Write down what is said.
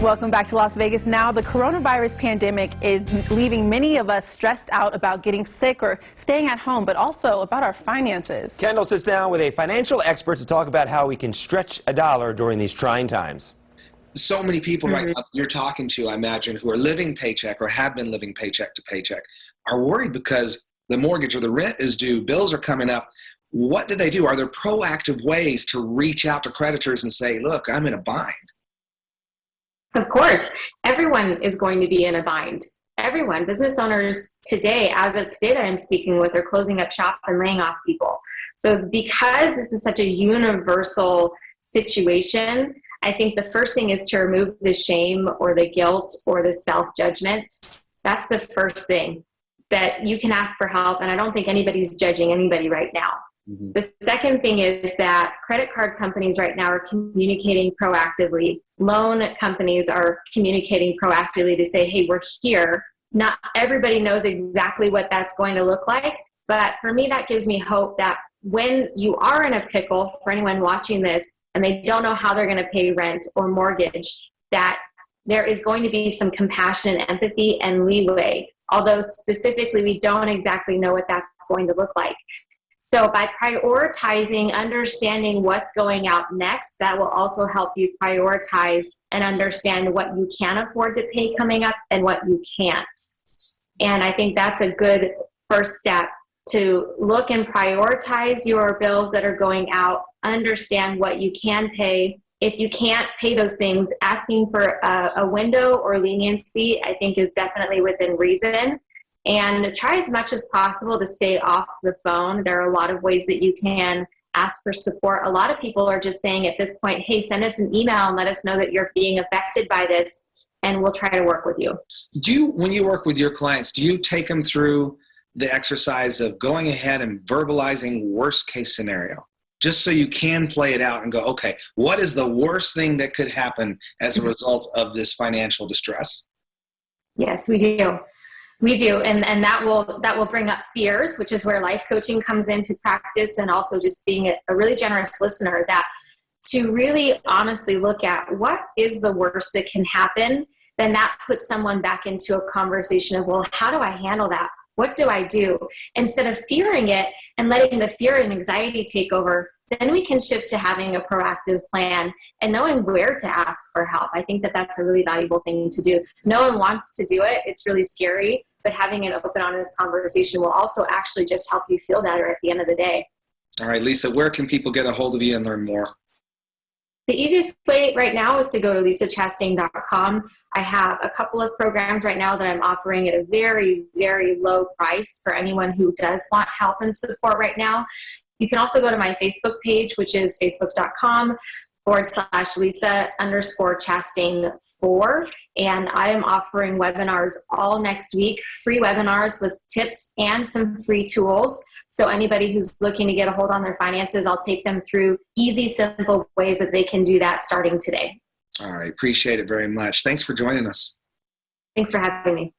Welcome back to Las Vegas. Now, the coronavirus pandemic is leaving many of us stressed out about getting sick or staying at home, but also about our finances. Kendall sits down with a financial expert to talk about how we can stretch a dollar during these trying times. So many people right now you're talking to, I imagine, who are living paycheck or have been living paycheck to paycheck are worried because the mortgage or the rent is due, bills are coming up. What do they do? Are there proactive ways to reach out to creditors and say, look, I'm in a bind? Of course, everyone is going to be in a bind. Everyone, business owners today, as of today that I'm speaking with, are closing up shop and laying off people. So because this is such a universal situation, I think the first thing is to remove the shame or the guilt or the self-judgment. That's the first thing, that you can ask for help, and I don't think anybody's judging anybody right now. The second thing is that credit card companies right now are communicating proactively. Loan companies are communicating proactively to say, hey, we're here. Not everybody knows exactly what that's going to look like, but for me, that gives me hope that when you are in a pickle, for anyone watching this, and they don't know how they're going to pay rent or mortgage, that there is going to be some compassion, empathy, and leeway, although specifically we don't exactly know what that's going to look like. So by prioritizing, understanding what's going out next, that will also help you prioritize and understand what you can afford to pay coming up and what you can't. And I think that's a good first step, to look and prioritize your bills that are going out, understand what you can pay. If you can't pay those things, asking for a window or leniency, I think, is definitely within reason. And try as much as possible to stay off the phone. There are a lot of ways that you can ask for support. A lot of people are just saying at this point, hey, send us an email and let us know that you're being affected by this, and we'll try to work with you. When you work with your clients, do you take them through the exercise of going ahead and verbalizing worst case scenario, just so you can play it out and go, okay, what is the worst thing that could happen as a result of this financial distress? Yes, we do. We do, and that will bring up fears, which is where life coaching comes into practice, and also just being a really generous listener, that to really honestly look at what is the worst that can happen. Then that puts someone back into a conversation of, well, how do I handle that? What do I do? Instead of fearing it and letting the fear and anxiety take over, then we can shift to having a proactive plan and knowing where to ask for help. I think that that's a really valuable thing to do. No one wants to do it. It's really scary, but having an open, honest conversation will also actually just help you feel better at the end of the day. All right, Lisa, where can people get a hold of you and learn more? The easiest way right now is to go to lisachastain.com. I have a couple of programs right now that I'm offering at a very, very low price for anyone who does want help and support right now. You can also go to my Facebook page, which is facebook.com/Lisa_Chastain4. And I am offering webinars all next week, free webinars with tips and some free tools. So anybody who's looking to get a hold on their finances, I'll take them through easy, simple ways that they can do that starting today. All right. Appreciate it very much. Thanks for joining us. Thanks for having me.